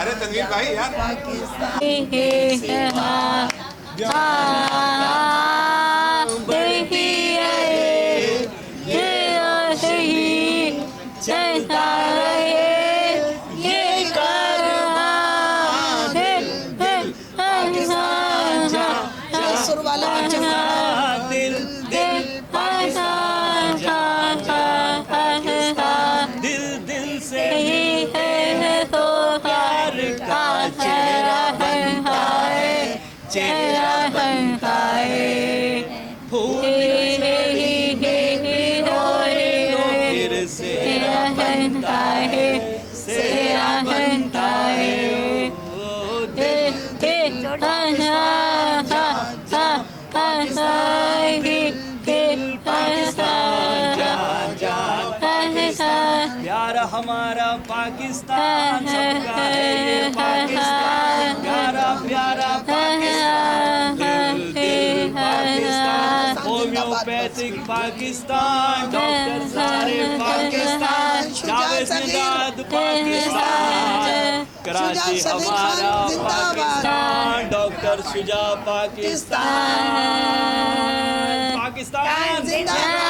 अरे तनवीर भाई यार सुर वाला दिल दिल दिल दिल से प्यार का चेहरा बनता है, चेहरा बनता है। फूल फिर सेहरा बनता है, सेहरा बनता है। प्यार हमारा पाकिस्तान सबका है ये पाकिस्तान, प्यारा प्यारा पाकिस्तान, दिल दिल पाकिस्तान, होम्योपैथिक पाकिस्तान, डॉक्टर सारे पाकिस्तान, जावेद निजात पाकिस्तान, कराची हमारा पाकिस्तान, डॉक्टर शुजा पाकिस्तान, पाकिस्तान जिंदाबाद।